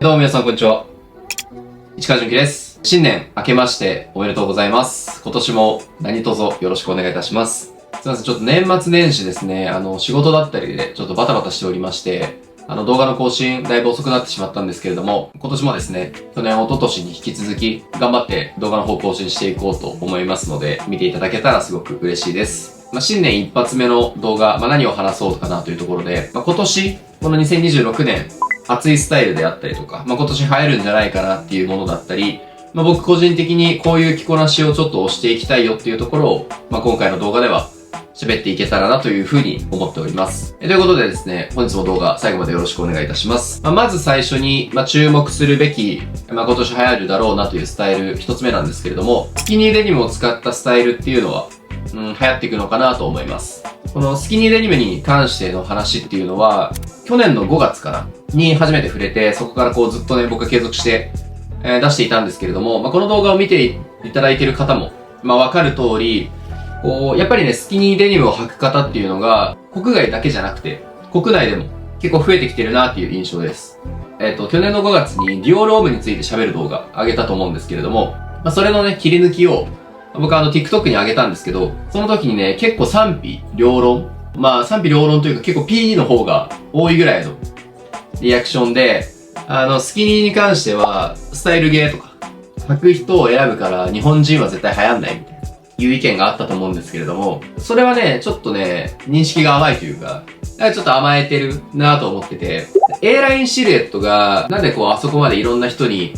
どうも皆さんこんにちは。市川純喜です。新年明けましておめでとうございます。今年も何卒よろしくお願いいたします。すいません、ちょっと年末年始ですね、仕事だったりでちょっとバタバタしておりまして、動画の更新だいぶ遅くなってしまったんですけれども、今年もですね、去年、一昨年に引き続き頑張って動画の方更新していこうと思いますので、見ていただけたらすごく嬉しいです。新年一発目の動画、何を話そうかなというところで、今年、この2026年、熱いスタイルであったりとか、今年流行るんじゃないかなっていうものだったり、僕個人的にこういう着こなしをちょっと押していきたいよっていうところを、今回の動画では喋っていけたらなというふうに思っております。ということでですね、本日も動画最後までよろしくお願いいたします。まず最初に、注目するべき、今年流行るだろうなというスタイル一つ目なんですけれども、スキニーデニムを使ったスタイルっていうのは、流行っていくのかなと思います。このスキニーデニムに関しての話っていうのは、去年の5月かなに初めて触れて、そこからこうずっとね、僕は継続して、出していたんですけれども、この動画を見ていただいている方も、わかる通り、こう、やっぱりね、スキニーデニムを履く方っていうのが、国外だけじゃなくて、国内でも結構増えてきてるなっていう印象です。去年の5月にデュオロームについて喋る動画上げたと思うんですけれども、それのね、切り抜きを、僕はTikTok に上げたんですけど、その時にね、結構賛否両論。賛否両論というか結構 P の方が多いぐらいのリアクションで、スキニーに関しては、スタイルゲーとか、履く人を選ぶから日本人は絶対流行んないみたいな、いう意見があったと思うんですけれども、それはね、ちょっとね、認識が甘いというか、ちょっと甘えてるなと思ってて、A ラインシルエットが、なんでこうあそこまでいろんな人に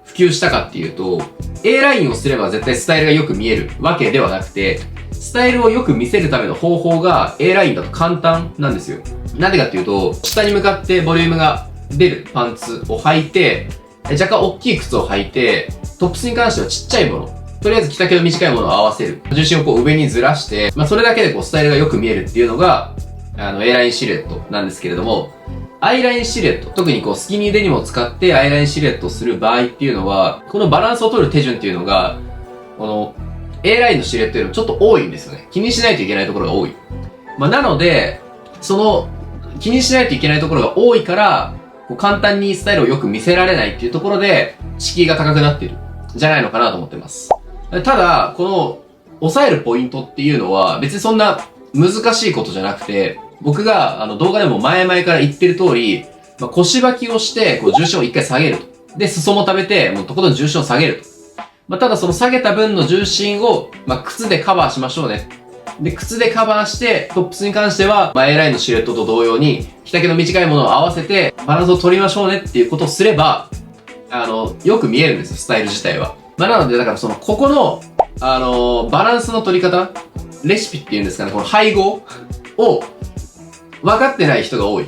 普及したかっていうと、A ラインをすれば絶対スタイルがよく見えるわけではなくて、スタイルをよく見せるための方法が A ラインだと簡単なんですよ。なんでかっていうと、下に向かってボリュームが出るパンツを履いて、若干大きい靴を履いて、トップスに関してはちっちゃいもの、とりあえず着丈の短いものを合わせる。重心をこう上にずらして、それだけでこうスタイルがよく見えるっていうのが、A ラインシルエットなんですけれども、I ラインシルエット、特にこうスキニーデニムを使って I ラインシルエットをする場合っていうのは、このバランスを取る手順っていうのが、この A ラインのシルエットよりもちょっと多いんですよね。気にしないといけないところが多い。なので、その気にしないといけないところが多いから、こう簡単にスタイルをよく見せられないっていうところで、敷居が高くなっている。じゃないのかなと思ってます。ただ、この、抑えるポイントっていうのは、別にそんな難しいことじゃなくて、僕が動画でも前々から言ってる通り、腰履きをして、こう重心を一回下げると。で、裾も食べて、もうとことん重心を下げると。ただその下げた分の重心を、靴でカバーしましょうね。で、靴でカバーして、トップスに関しては、A ラインのシルエットと同様に、着丈の短いものを合わせて、バランスを取りましょうねっていうことをすれば、よく見えるんですよ、スタイル自体は。なので、だからその、ここの、バランスの取り方、レシピっていうんですかね、この配合を、分かってない人が多い。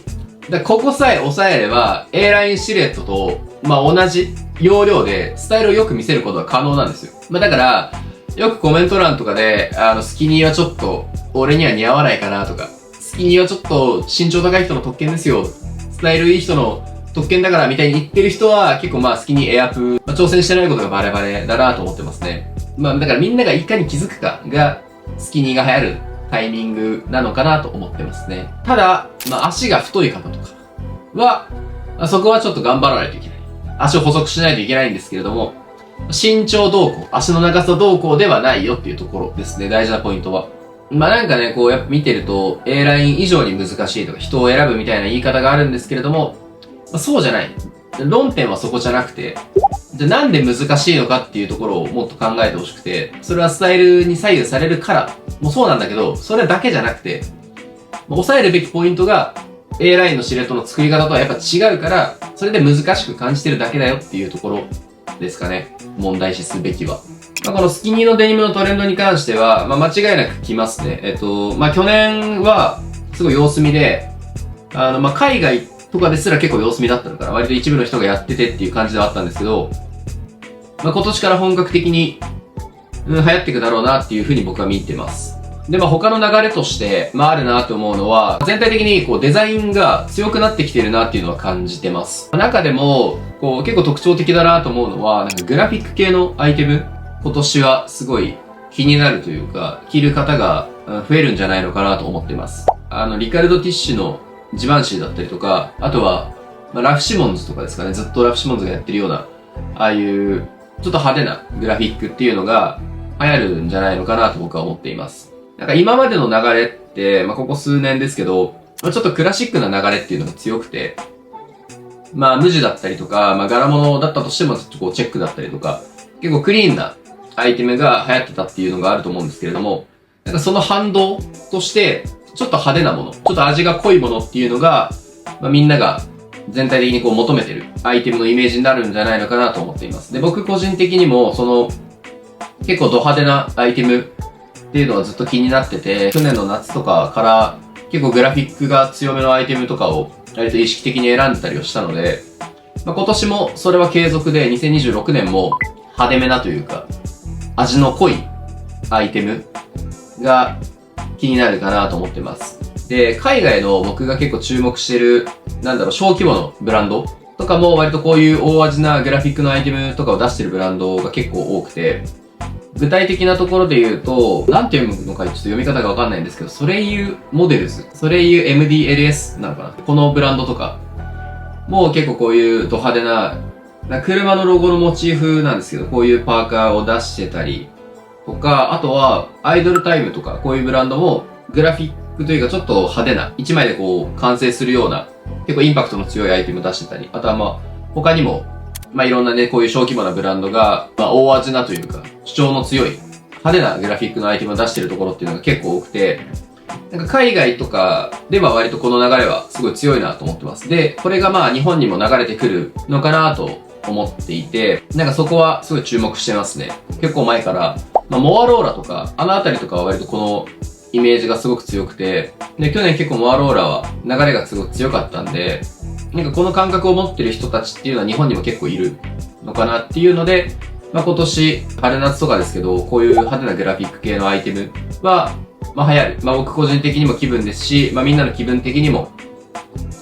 だからここさえ抑えれば、A ラインシルエットと、同じ要領で、スタイルをよく見せることが可能なんですよ。だから、よくコメント欄とかで、スキニーはちょっと、俺には似合わないかなとか、スキニーはちょっと身長高い人の特権ですよ。スタイルいい人の特権だからみたいに言ってる人は、結構スキニーエアプ、挑戦してないことがバレバレだなと思ってますね。だからみんながいかに気づくかが、スキニーが流行るタイミングなのかなと思ってますね。ただ、足が太い方とかは、そこはちょっと頑張らないといけない。足を細くしないといけないんですけれども、身長動向、足の長さ動向ではないよっていうところですね、大事なポイントは。なんかね、こうやっぱ見てると、A ライン以上に難しいとか、人を選ぶみたいな言い方があるんですけれども、そうじゃない。論点はそこじゃなくて、じゃあなんで難しいのかっていうところをもっと考えてほしくて、それはスタイルに左右されるから、もうそうなんだけど、それだけじゃなくて、抑えるべきポイントが A ラインのシルエットの作り方とはやっぱ違うから、それで難しく感じてるだけだよっていうところですかね。問題視すべきは。このスキニーのデニムのトレンドに関しては、間違いなく来ますね。去年は、すごい様子見で、海外とかですら結構様子見だったのかな。割と一部の人がやっててっていう感じではあったんですけど、今年から本格的に、流行っていくだろうなっていうふうに僕は見てます。で、他の流れとして、あるなと思うのは、全体的にこうデザインが強くなってきてるなっていうのは感じてます。中でも、こう結構特徴的だなと思うのは、なんかグラフィック系のアイテム、今年はすごい気になるというか、着る方が増えるんじゃないのかなと思ってます。リカルド・ティッシュのジバンシーだったりとか、あとは、まあ、ラフシモンズとかですかね、ずっとラフシモンズがやってるような、ああいうちょっと派手なグラフィックっていうのが流行るんじゃないのかなと僕は思っています。なんか今までの流れって、まあ、ここ数年ですけど、ちょっとクラシックな流れっていうのが強くて、まあ無地だったりとか、まあ柄物だったとしてもこうチェックだったりとか、結構クリーンなアイテムが流行ってたっていうのがあると思うんですけれども、なんかその反動として、ちょっと派手なもの、ちょっと味が濃いものっていうのが、まあ、みんなが全体的にこう求めてるアイテムのイメージになるんじゃないのかなと思っています。で、僕個人的にも、その、結構ド派手なアイテムっていうのはずっと気になってて、去年の夏とかから結構グラフィックが強めのアイテムとかを割と意識的に選んでたりをしたので、まあ、今年もそれは継続で2026年も派手めなというか、味の濃いアイテムが気になるかなと思ってます。で、海外の僕が結構注目してる、小規模のブランドとかも割とこういう大味なグラフィックのアイテムとかを出してるブランドが結構多くて、具体的なところで言うと、なんて読むのかちょっと読み方がわかんないんですけど、ソレイユモデルズ、ソレイユ MDLS なのかな、このブランドとか、もう結構こういうド派手な、車のロゴのモチーフなんですけど、こういうパーカーを出してたりとか、あとはアイドルタイムとか、こういうブランドもグラフィックというかちょっと派手な、一枚でこう完成するような、結構インパクトの強いアイテムを出してたり、あとはまあ、他にも、まあいろんなね、こういう小規模なブランドが、まあ大味なというか、主張の強い、派手なグラフィックのアイテムを出してるところっていうのが結構多くて、なんか海外とかでは割とこの流れはすごい強いなと思ってます。で、これがまあ日本にも流れてくるのかなと思っていて、なんかそこはすごい注目してますね。結構前から、まあモアローラとか、あのあたりとかは割とこのイメージがすごく強くて、で、去年結構モアローラは流れがすごく強かったんで、なんかこの感覚を持ってる人たちっていうのは日本にも結構いるのかなっていうので、まあ今年、春夏とかですけど、こういう派手なグラフィック系のアイテムは、まあ流行る。まあ僕個人的にも気分ですし、まあみんなの気分的にも、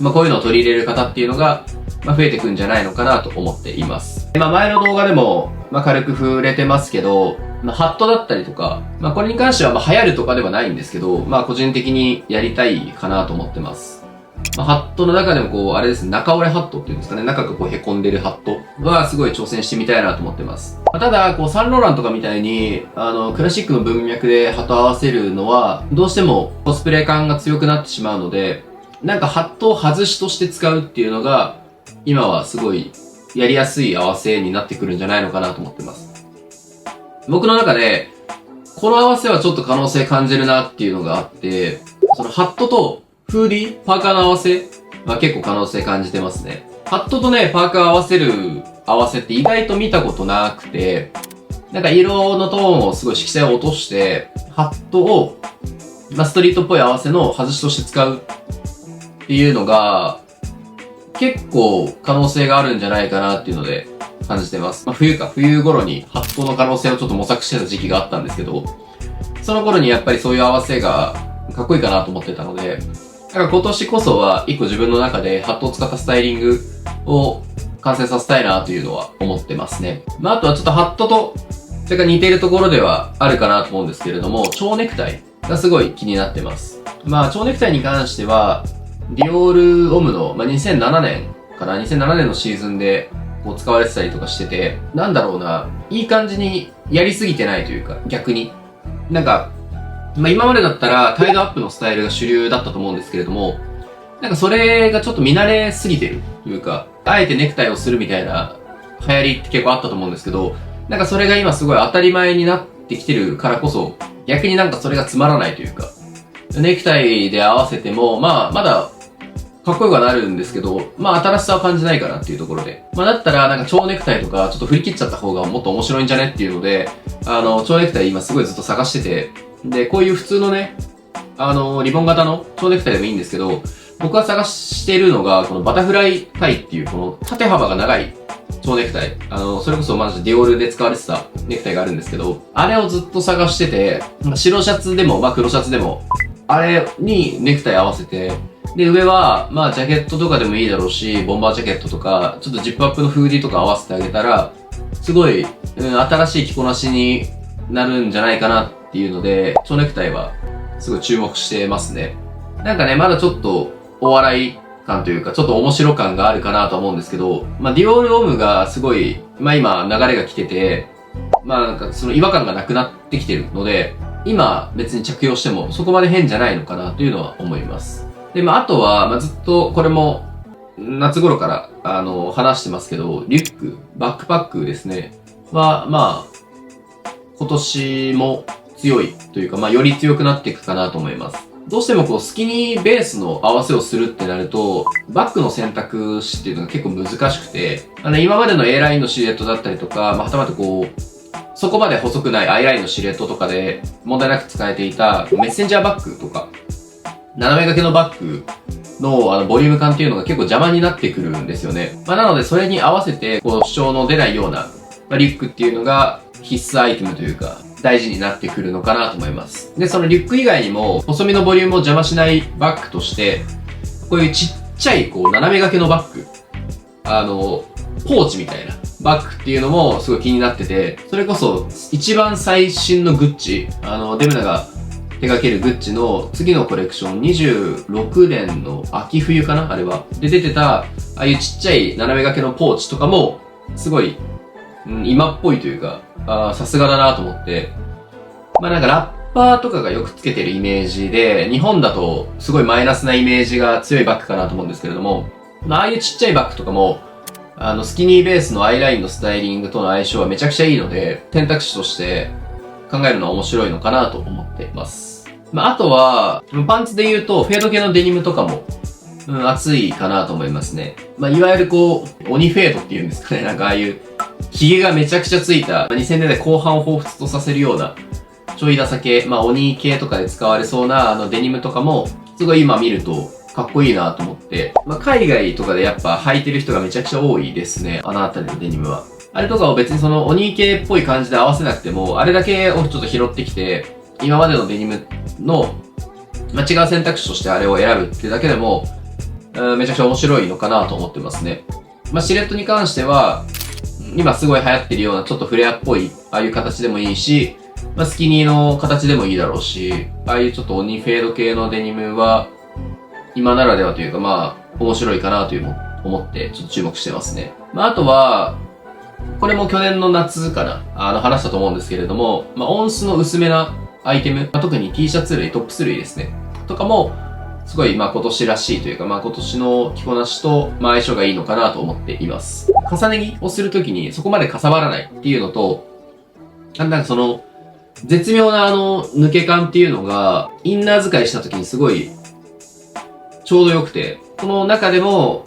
まあこういうのを取り入れる方っていうのが、まあ増えてくんじゃないのかなと思っています。まあ前の動画でも、まあ軽く触れてますけど、まあハットだったりとか、まあこれに関してはまあ流行るとかではないんですけど、まあ個人的にやりたいかなと思ってます。まあ、ハットの中でもこう、あれですね、中折れハットっていうんですかね、中がこう凹んでるハットはすごい挑戦してみたいなと思ってます。まあ、ただ、こう、サンローランとかみたいに、クラシックの文脈でハット合わせるのは、どうしてもコスプレ感が強くなってしまうので、なんかハットを外しとして使うっていうのが、今はすごいやりやすい合わせになってくるんじゃないのかなと思ってます。僕の中で、この合わせはちょっと可能性感じるなっていうのがあって、そのハットとフーディーパーカーの合わせは結構可能性感じてますね。ハットとね、パーカー合わせる合わせって意外と見たことなくて、なんか色のトーンをすごい色彩を落として、ハットを、まあ、ストリートっぽい合わせの外しとして使うっていうのが、結構可能性があるんじゃないかなっていうので感じてます。まあ、冬頃にハットの可能性をちょっと模索してた時期があったんですけど、その頃にやっぱりそういう合わせがかっこいいかなと思ってたので、だから今年こそは一個自分の中でハットを使ったスタイリングを完成させたいなというのは思ってますね。まああとはちょっとハットと、それから似ているところではあるかなと思うんですけれども、蝶ネクタイがすごい気になってます。まあ蝶ネクタイに関しては、ディオールオムの、まあ、2007年かな ?2007 年のシーズンでこう使われてたりとかしてて、なんだろうな、いい感じにやりすぎてないというか、逆に。なんか、まあ、今までだったらタイドアップのスタイルが主流だったと思うんですけれども、なんかそれがちょっと見慣れすぎてるというか、あえてネクタイをするみたいな流行りって結構あったと思うんですけど、なんかそれが今すごい当たり前になってきてるからこそ、逆になんかそれがつまらないというか、ネクタイで合わせても、まあまだかっこよくはなるんですけど、まあ新しさは感じないかなっていうところで。まあだったらなんか蝶ネクタイとかちょっと振り切っちゃった方がもっと面白いんじゃねっていうので、蝶ネクタイ今すごいずっと探してて、で、こういう普通のね、リボン型の蝶ネクタイでもいいんですけど、僕が探しているのが、このバタフライタイっていう、この縦幅が長い蝶ネクタイ。それこそマジディオールで使われてたネクタイがあるんですけど、あれをずっと探してて、白シャツでも、まあ黒シャツでも、あれにネクタイ合わせて、で、上は、まあジャケットとかでもいいだろうし、ボンバージャケットとか、ちょっとジップアップのフーディーとか合わせてあげたら、すごい、新しい着こなしになるんじゃないかなっていうので、蝶ネクタイはすごい注目してますね。なんかね、まだちょっとお笑い感というか、ちょっと面白感があるかなと思うんですけど、まあ、ディオールオムがすごい、まあ今流れが来てて、まあなんかその違和感がなくなってきてるので、今別に着用してもそこまで変じゃないのかなというのは思います。で、まああとは、まあずっとこれも夏頃から話してますけど、リュック、バックパックですね。は、まあ、今年も強いというか、まあより強くなっていくかなと思います。どうしてもこうスキニーベースの合わせをするってなると、バッグの選択肢っていうのが結構難しくて、今までの A ラインのシルエットだったりとか、まあはたまたこう、そこまで細くない I ラインのシルエットとかで問題なく使えていたメッセンジャーバッグとか、斜め掛けのバッグのボリューム感っていうのが結構邪魔になってくるんですよね。まあなのでそれに合わせて、こう主張の出ないような、リュックっていうのが必須アイテムというか、大事になってくるのかなと思います。で、そのリュック以外にも、細身のボリュームを邪魔しないバッグとして、こういうちっちゃい、こう、斜め掛けのバッグ。ポーチみたいなバッグっていうのもすごい気になってて、それこそ、一番最新のグッチ、デムナが手掛けるグッチの次のコレクション、26年の秋冬かなあれは。で、出てた、ああいうちっちゃい斜め掛けのポーチとかも、すごい、今っぽいというか、さすがだなと思って。まあなんかラッパーとかがよくつけてるイメージで、日本だとすごいマイナスなイメージが強いバッグかなと思うんですけれども、まあああいうちっちゃいバッグとかも、スキニーベースのアイラインのスタイリングとの相性はめちゃくちゃいいので、選択肢として考えるのは面白いのかなと思っています。まああとは、パンツで言うと、フェード系のデニムとかも、熱いかなと思いますね。まあいわゆるこう、鬼フェードっていうんですかね、なんかああいう、髭がめちゃくちゃついた、2000年代後半を彷彿とさせるような、ちょいダサ系、まあ鬼系とかで使われそうなデニムとかも、すごい今見るとかっこいいなと思って、まあ海外とかでやっぱ履いてる人がめちゃくちゃ多いですね、あのあたりのデニムは。あれとかを別にその鬼系っぽい感じで合わせなくても、あれだけをちょっと拾ってきて、今までのデニムの、まあ違う選択肢としてあれを選ぶってだけでも、めちゃくちゃ面白いのかなと思ってますね。まあシルエットに関しては、今すごい流行ってるようなちょっとフレアっぽい、ああいう形でもいいし、まあ、スキニーの形でもいいだろうし、ああいうちょっと鬼フェード系のデニムは、今ならではというかまあ、面白いかなという思って、ちょっと注目してますね。まあ、あとは、これも去年の夏かな、話したと思うんですけれども、まあ、音質の薄めなアイテム、まあ、特に T シャツ類、トップス類ですね。とかも、すごい、まあ今年らしいというか、まあ今年の着こなしと、まあ相性がいいのかなと思っています。重ね着をするときにそこまでかさばらないっていうのと、なんかその、絶妙な抜け感っていうのが、インナー使いしたときにすごい、ちょうど良くて、この中でも、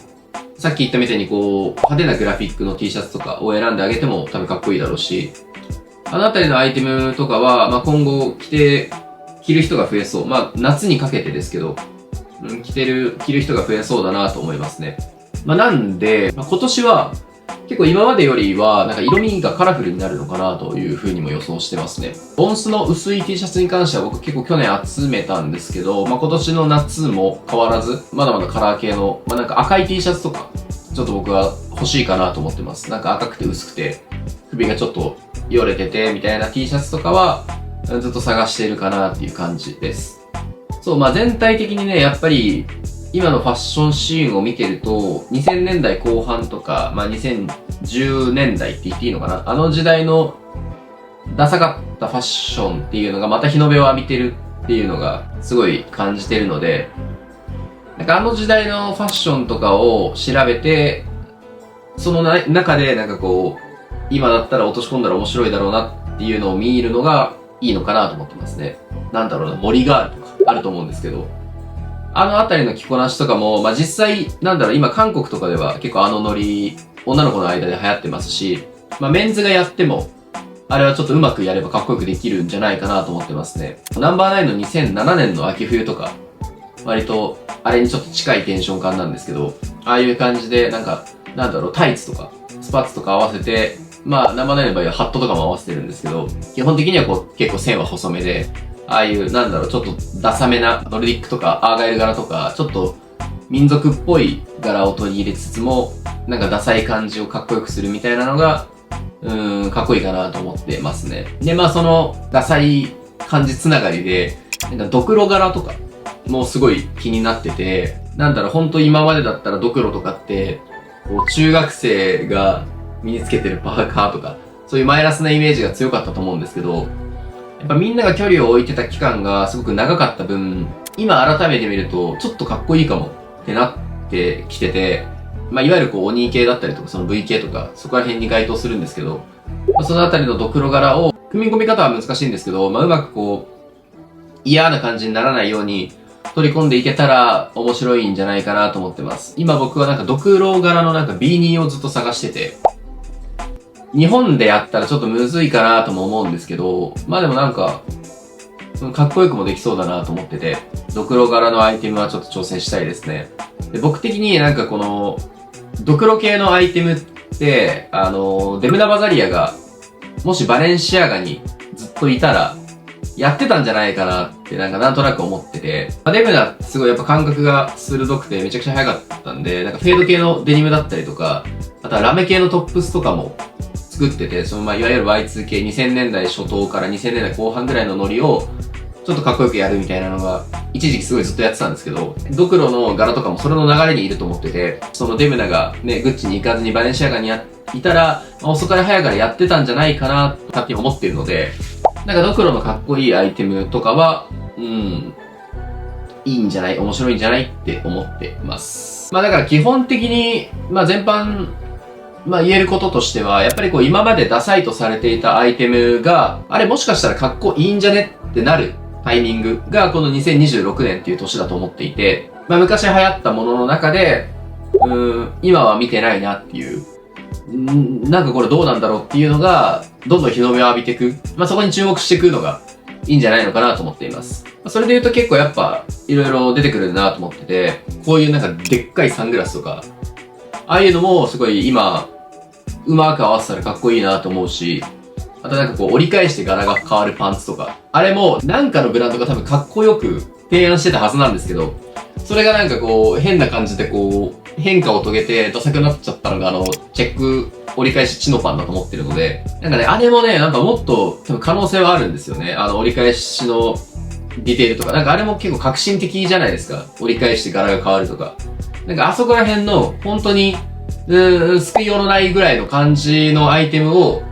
さっき言ったみたいにこう、派手なグラフィックの T シャツとかを選んであげても多分かっこいいだろうし、あのあたりのアイテムとかは、まあ今後着る人が増えそう。まあ夏にかけてですけど、着る人が増えそうだなと思いますね。まあ、なんで、まあ、今年は結構今までよりはなんか色味がカラフルになるのかなという風にも予想してますね。音質の薄い T シャツに関しては僕結構去年集めたんですけど、まあ、今年の夏も変わらず、まだまだカラー系の、まあ、なんか赤い T シャツとか、ちょっと僕は欲しいかなと思ってます。なんか赤くて薄くて、首がちょっとよれててみたいな T シャツとかはずっと探しているかなっていう感じです。そう、まあ全体的にね、やっぱり、今のファッションシーンを見てると、2000年代後半とか、まあ2010年代って言っていいのかな、あの時代のダサかったファッションっていうのがまた日の目を浴びてるっていうのがすごい感じてるので、なんかあの時代のファッションとかを調べて、その中でなんかこう、今だったら落とし込んだら面白いだろうなっていうのを見るのがいいのかなと思ってますね。なんだろうな、森ガールとかあると思うんですけど、あのあたりの着こなしとかも、まあ、実際、なんだろう、今韓国とかでは結構あのノリ、女の子の間で流行ってますし、まあ、メンズがやっても、あれはちょっとうまくやればかっこよくできるんじゃないかなと思ってますね。ナンバーナインの2007年の秋冬とか、割と、あれにちょっと近いテンション感なんですけど、ああいう感じで、なんか、なんだろう、タイツとか、スパッツとか合わせて、まあ、ナンバーナインの場合はハットとかも合わせてるんですけど、基本的にはこう、結構線は細めで、ああいう、なんだろう、ちょっとダサめなノルディックとかアーガイル柄とか、ちょっと民族っぽい柄を取り入れつつも、なんかダサい感じをかっこよくするみたいなのが、かっこいいかなと思ってますね。で、まあそのダサい感じつながりで、なんかドクロ柄とかもすごい気になってて、なんだろう、ほんと今までだったらドクロとかって、こう中学生が身につけてるパーカーとか、そういうマイナスなイメージが強かったと思うんですけど、やっぱみんなが距離を置いてた期間がすごく長かった分、今改めて見るとちょっとかっこいいかもってなってきてて、まあいわゆるこう鬼系だったりとかその V 系とかそこら辺に該当するんですけど、そのあたりのドクロ柄を組み込み方は難しいんですけど、まあうまくこう嫌な感じにならないように取り込んでいけたら面白いんじゃないかなと思ってます。今僕はなんかドクロ柄のなんか B2 をずっと探してて、日本でやったらちょっとむずいかなとも思うんですけど、まあでもなんか、かっこよくもできそうだなと思ってて、ドクロ柄のアイテムはちょっと挑戦したいですね。で僕的になんかこの、ドクロ系のアイテムって、デムナバザリアが、もしバレンシアガにずっといたら、やってたんじゃないかなってなんとなく思ってて、デムナすごいやっぱ感覚が鋭くてめちゃくちゃ速かったんで、なんかフェード系のデニムだったりとか、あとはラメ系のトップスとかも作ってて、そのまあいわゆる Y2 系2000年代初頭から2000年代後半ぐらいのノリをちょっとかっこよくやるみたいなのが一時期すごいずっとやってたんですけど、ドクロの柄とかもそれの流れにいると思ってて、そのデムナがね、グッチに行かずにバレンシアガにいたら、遅かれ早かれやってたんじゃないかなと勝手に思っているので、なんかドクロのかっこいいアイテムとかは、いいんじゃない、面白いんじゃないって思ってます。まあだから基本的に、まあ全般、まあ言えることとしては、やっぱりこう今までダサいとされていたアイテムが、あれもしかしたらかっこいいんじゃねってなるタイミングがこの2026年っていう年だと思っていて、まあ昔流行ったものの中で、今は見てないなっていう、なんかこれどうなんだろうっていうのが、どんどん日の目を浴びていく。まあそこに注目していくのがいいんじゃないのかなと思っています。それで言うと結構やっぱ、いろいろ出てくるなと思ってて、こういうなんかでっかいサングラスとか、ああいうのもすごい今、うまく合わせたらかっこいいなと思うし、あとなんかこう折り返して柄が変わるパンツとか、あれもなんかのブランドが多分かっこよく提案してたはずなんですけど、それがなんかこう変な感じでこう変化を遂げてダサくなっちゃったのがチェック折り返しチノパンだと思ってるので、なんかね、あれもね、なんかもっと多分可能性はあるんですよね。折り返しのディテールとか、なんかあれも結構革新的じゃないですか。折り返して柄が変わるとか。なんかあそこら辺の本当に、救いようのないぐらいの感じのアイテムを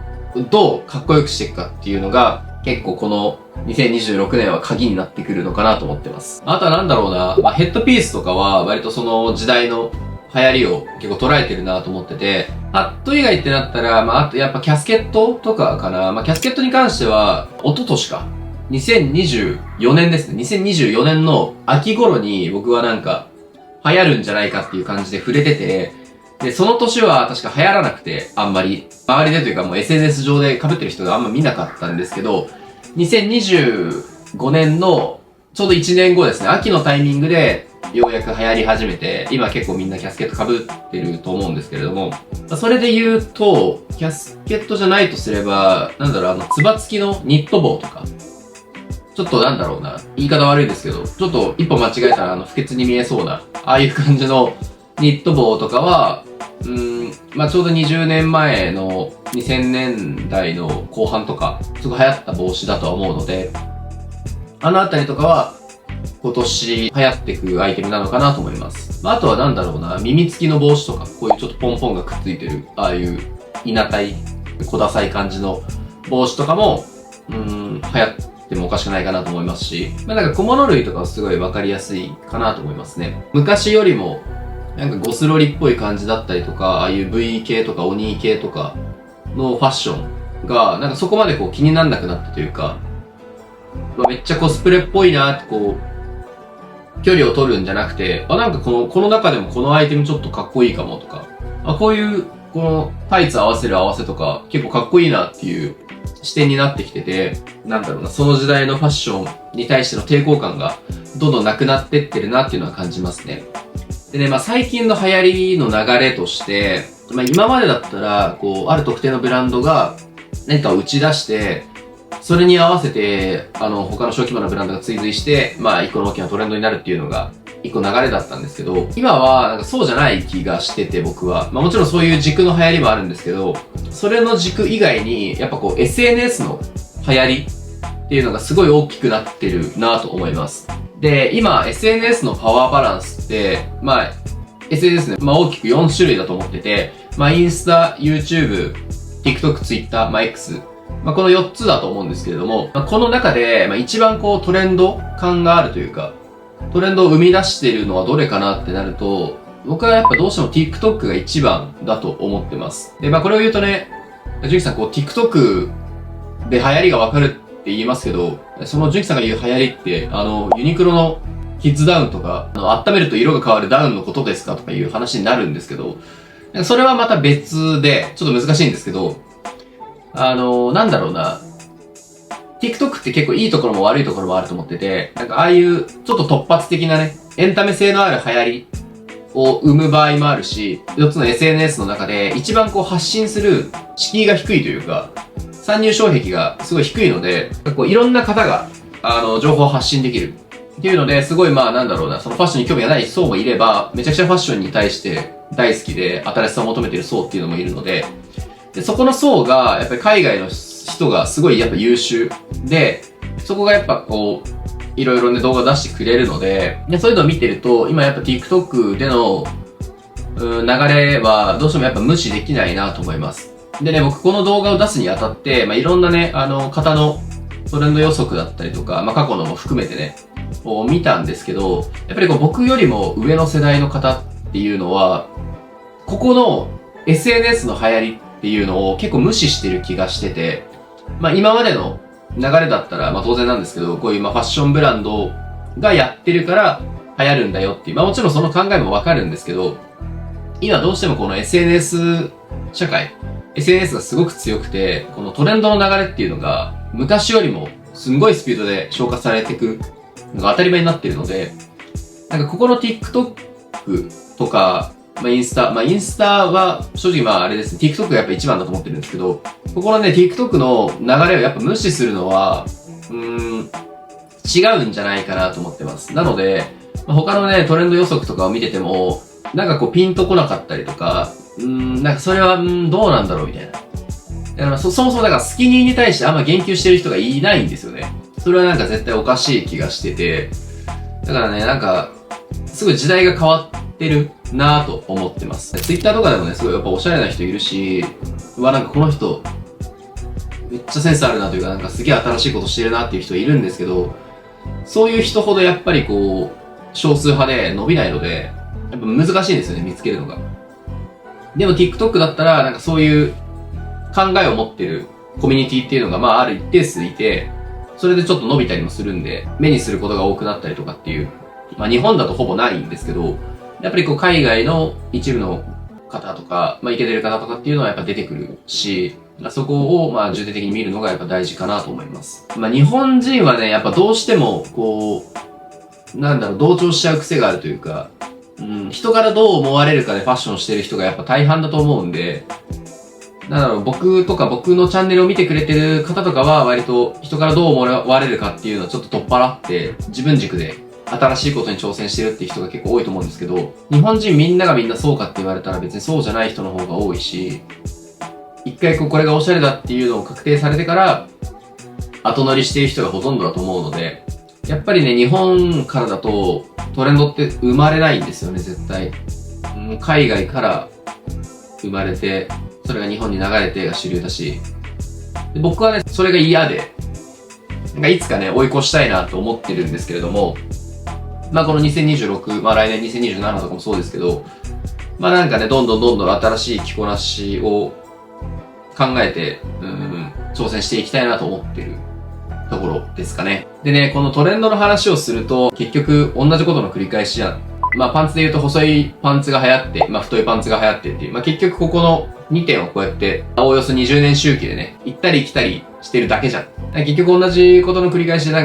どうかっこよくしていくかっていうのが結構この2026年は鍵になってくるのかなと思ってます。あとはなんだろうな、まあ、ヘッドピースとかは割とその時代の流行りを結構捉えてるなと思ってて、ハット以外ってなったら、まああとやっぱキャスケットとかかな。まあキャスケットに関しては、一昨年か。2024年ですね。2024年の秋頃に僕はなんか流行るんじゃないかっていう感じで触れてて、で、その年は確か流行らなくて、あんまり。周りでというかもう SNS 上で被ってる人があんま見なかったんですけど、2025年のちょうど1年後ですね、秋のタイミングでようやく流行り始めて、今結構みんなキャスケット被ってると思うんですけれども、それで言うと、キャスケットじゃないとすれば、なんだろう、つば付きのニット帽とか、ちょっとなんだろうな、言い方悪いですけど、ちょっと一歩間違えたら不潔に見えそうな、ああいう感じのニット帽とかは、まあちょうど20年前の2000年代の後半とか、すごい流行った帽子だとは思うので、あのあたりとかは、今年流行っていくアイテムなのかなと思います。まあ、あとはなんだろうな、耳付きの帽子とか、こういうちょっとポンポンがくっついてる、ああいう稲体、小ダサい感じの帽子とかも、流行ってもおかしくないかなと思いますし、まあなんか小物類とかはすごいわかりやすいかなと思いますね。昔よりも、なんかゴスロリっぽい感じだったりとか、ああいう V 系とかオニー系とかのファッションが、なんかそこまでこう気にならなくなったというか、まあ、めっちゃコスプレっぽいなってこう、距離を取るんじゃなくて、なんかこの中でもこのアイテムちょっとかっこいいかもとか、こういう、このタイツ合わせる合わせとか結構かっこいいなっていう視点になってきてて、なんだろうな、その時代のファッションに対しての抵抗感がどんどんなくなってってるなっていうのは感じますね。でね、まあ最近の流行りの流れとして、まあ今までだったら、こう、ある特定のブランドが何かを打ち出して、それに合わせて、他の小規模なブランドが追随して、まあ一個の大きなトレンドになるっていうのが、一個流れだったんですけど、今はなんかそうじゃない気がしてて僕は。まあもちろんそういう軸の流行りもあるんですけど、それの軸以外に、やっぱこう SNS の流行りっていうのがすごい大きくなってるなと思います。で、今 SNS のパワーバランスって、SNS ね、大きく4種類だと思ってて、インスタ、YouTube、TikTok、Twitter、X。この4つだと思うんですけれども、この中で、一番トレンド感があるというか、トレンドを生み出しているのはどれかなってなると、僕はやっぱどうしても TikTok が一番だと思ってます。で、これを言うとね、ジュンキさんTikTok で流行りがわかるって言いますけど、そのジュンキさんが言う流行りって、ユニクロのキッズダウンとか、温めると色が変わるダウンのことですかとかいう話になるんですけど、それはまた別で、ちょっと難しいんですけど、なんだろうな。TikTok って結構いいところも悪いところもあると思ってて、ああいうちょっと突発的なね、エンタメ性のある流行りを生む場合もあるし、4つの SNS の中で一番発信する敷居が低いというか、参入障壁がすごい低いので、いろんな方が、情報を発信できる。っていうので、すごいそのファッションに興味がない層もいれば、めちゃくちゃファッションに対して大好きで、新しさを求めている層っていうのもいるので、そこの層が、やっぱり海外の人がすごいやっぱ優秀で、そこがやっぱいろいろね動画を出してくれるので、そういうのを見てると、今やっぱ TikTok での、流れはどうしてもやっぱ無視できないなと思います。でね、僕この動画を出すにあたって、いろんなね、方のトレンド予測だったりとか、過去のも含めてね、見たんですけど、やっぱり僕よりも上の世代の方っていうのは、ここの SNS の流行りっていうのを結構無視してる気がしてて、今までの流れだったら、当然なんですけど、こういうファッションブランドがやってるから流行るんだよっていう、もちろんその考えもわかるんですけど、今どうしてもこの SNS 社会、SNS がすごく強くて、このトレンドの流れっていうのが昔よりもすんごいスピードで消化されていくのが当たり前になっているので、ここの TikTok とか、インスタは正直あれですね、TikTok がやっぱ一番だと思ってるんですけど、ここのね、TikTok の流れをやっぱ無視するのは、違うんじゃないかなと思ってます。なので、他のね、トレンド予測とかを見てても、ピンとこなかったりとか、それは、どうなんだろうみたいな。だからそもそもスキニーに対してあんま言及してる人がいないんですよね。それは絶対おかしい気がしてて、だからね、すごい時代が変わってるなぁと思ってます。Twitter とかでもね、すごいやっぱおしゃれな人いるし、この人、めっちゃセンスあるなというか、すげえ新しいことしてるなっていう人いるんですけど、そういう人ほどやっぱり少数派で伸びないので、やっぱ難しいんですよね、見つけるのが。でも TikTok だったら、そういう考えを持ってるコミュニティっていうのが、ある一定数いて、それでちょっと伸びたりもするんで、目にすることが多くなったりとかっていう、日本だとほぼないんですけど、やっぱり海外の一部の方とか、イケてる方とかっていうのはやっぱ出てくるし、そこを重点的に見るのがやっぱ大事かなと思います。日本人はね、やっぱどうしても、同調しちゃう癖があるというか、人からどう思われるかでファッションしてる人がやっぱ大半だと思うんで、僕とか僕のチャンネルを見てくれてる方とかは割と人からどう思われるかっていうのをちょっと取っ払って自分軸で新しいことに挑戦してるっていう人が結構多いと思うんですけど、日本人みんながみんなそうかって言われたら別にそうじゃない人の方が多いし、一回これがおしゃれだっていうのを確定されてから後乗りしている人がほとんどだと思うので、やっぱりね、日本からだとトレンドって生まれないんですよね、絶対。海外から生まれて、それが日本に流れてが主流だし、で僕はね、それが嫌で、いつかね、追い越したいなと思ってるんですけれども、この2026、来年2027とかもそうですけど、どんどん新しい着こなしを考えて、挑戦していきたいなと思ってるところですかね。でね、このトレンドの話をすると、結局同じことの繰り返しやん。パンツで言うと細いパンツが流行って、太いパンツが流行ってっていう、結局ここの2点をこうやって、おおよそ20年周期でね、行ったり来たりしてるだけじゃん。結局同じことの繰り返しで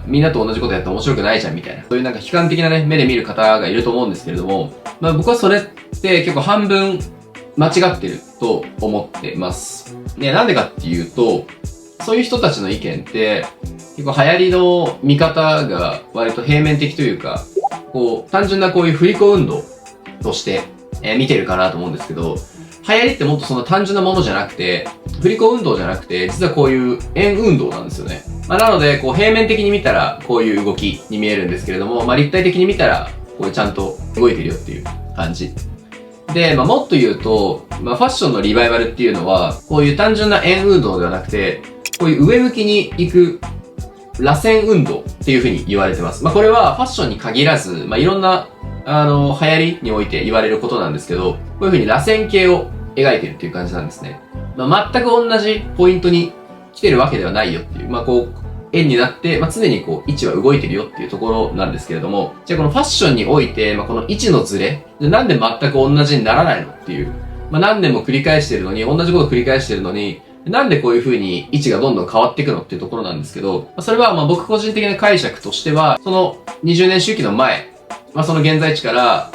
みんなと同じことやったら面白くないじゃんみたいな。そういう悲観的なね、目で見る方がいると思うんですけれども、僕はそれって結構半分間違ってると思ってます。ね、なんでかっていうと、そういう人たちの意見って、結構流行りの見方が割と平面的というか、単純なこういう振り子運動として、見てるかなと思うんですけど、流行りってもっとその単純なものじゃなくて、振り子運動じゃなくて、実はこういう円運動なんですよね。なので、こう平面的に見たらこういう動きに見えるんですけれども、立体的に見たらこれちゃんと動いてるよっていう感じ。で、もっと言うと、ファッションのリバイバルっていうのは、こういう単純な円運動ではなくて、こういう上向きに行く螺旋運動っていう風に言われてます。これはファッションに限らず、いろんな、流行りにおいて言われることなんですけど、こういう風に螺旋形を描いてるっていう感じなんですね。全く同じポイントに来てるわけではないよっていう、こう、円になって、常にこう、位置は動いてるよっていうところなんですけれども、じゃあこのファッションにおいて、この位置のズレ、なんで全く同じにならないのっていう、何年も繰り返してるのに、同じこと繰り返してるのに、なんでこういう風に位置がどんどん変わっていくのっていうところなんですけど、それは僕個人的な解釈としては、その20年周期の前、その現在地から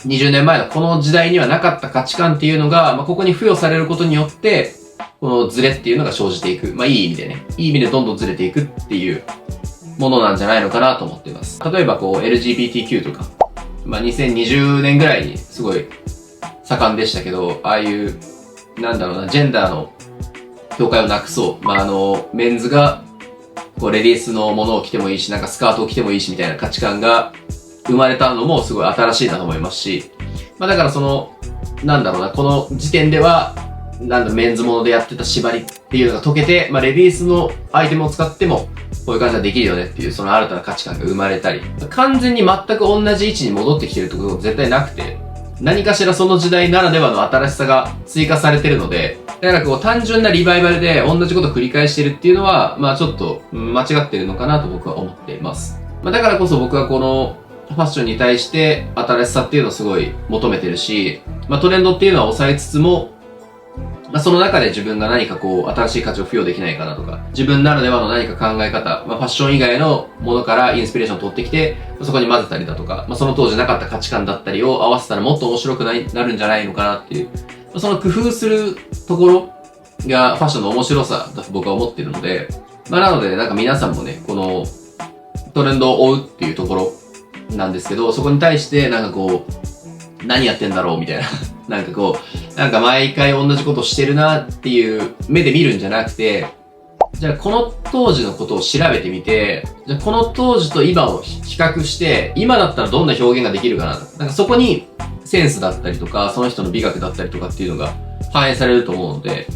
20年前のこの時代にはなかった価値観っていうのが、ここに付与されることによって、このズレっていうのが生じていく。いい意味でね。いい意味でどんどんズレていくっていうものなんじゃないのかなと思っています。例えばこう LGBTQ とか、2020年ぐらいにすごい盛んでしたけど、ああいう、ジェンダーの境界をなくそう。メンズが、こうレディースのものを着てもいいし、スカートを着てもいいしみたいな価値観が生まれたのもすごい新しいなと思いますし、だからこの時点では、メンズものでやってた縛りっていうのが解けて、レディースのアイテムを使っても、こういう感じができるよねっていう、その新たな価値観が生まれたり、完全に全く同じ位置に戻ってきてるってことが絶対なくて、何かしらその時代ならではの新しさが追加されてるので、だからこう単純なリバイバルで同じことを繰り返してるっていうのは、ちょっと間違ってるのかなと僕は思っています。だからこそ僕はこのファッションに対して新しさっていうのをすごい求めてるし、トレンドっていうのは抑えつつも、その中で自分が何かこう、新しい価値を付与できないかなとか、自分ならではの何か考え方、ファッション以外のものからインスピレーションを取ってきて、そこに混ぜたりだとか、その当時なかった価値観だったりを合わせたらもっと面白くなるんじゃないのかなっていう、その工夫するところがファッションの面白さだと僕は思っているので、なので皆さんもね、このトレンドを追うっていうところなんですけど、そこに対して何やってんだろうみたいな。毎回同じことしてるなっていう目で見るんじゃなくて、じゃあこの当時のことを調べてみて、じゃあこの当時と今を比較して、今だったらどんな表現ができるかな。そこにセンスだったりとか、その人の美学だったりとかっていうのが反映されると思うので、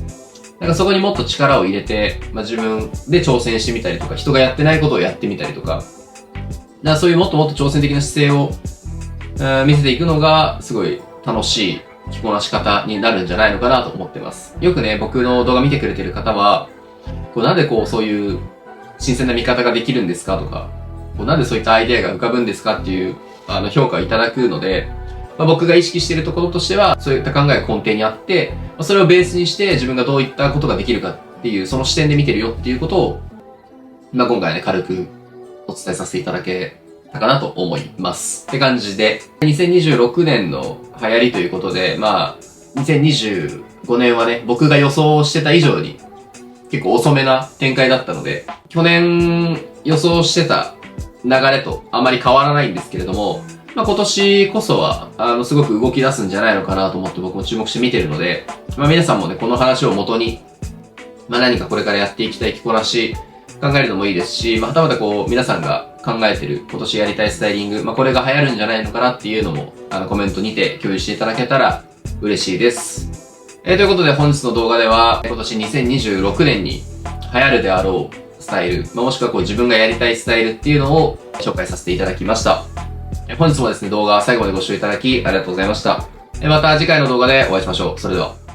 そこにもっと力を入れて、自分で挑戦してみたりとか、人がやってないことをやってみたりとか、そういうもっともっと挑戦的な姿勢を見せていくのがすごい楽しい着こなし方になるんじゃないのかなと思ってます。よくね、僕の動画見てくれてる方は、なんでそういう新鮮な見方ができるんですかとか、なんでそういったアイデアが浮かぶんですかっていう評価をいただくので、僕が意識しているところとしては、そういった考えが根底にあって、それをベースにして自分がどういったことができるかっていう、その視点で見てるよっていうことを、今回ね、軽くお伝えさせていただけたかなと思います。って感じで、2026年の流行りということで、2025年はね、僕が予想してた以上に結構遅めな展開だったので、去年予想してた流れとあまり変わらないんですけれども、今年こそは、すごく動き出すんじゃないのかなと思って僕も注目して見てるので、皆さんもね、この話を元に、何かこれからやっていきたい着こなし考えるのもいいですし、はたまた皆さんが考えてる今年やりたいスタイリング、これが流行るんじゃないのかなっていうのも、コメントにて共有していただけたら嬉しいです。ということで本日の動画では、今年2026年に流行るであろうスタイル、もしくは自分がやりたいスタイルっていうのを紹介させていただきました。本日もですね、動画最後までご視聴いただきありがとうございました。また次回の動画でお会いしましょう。それでは。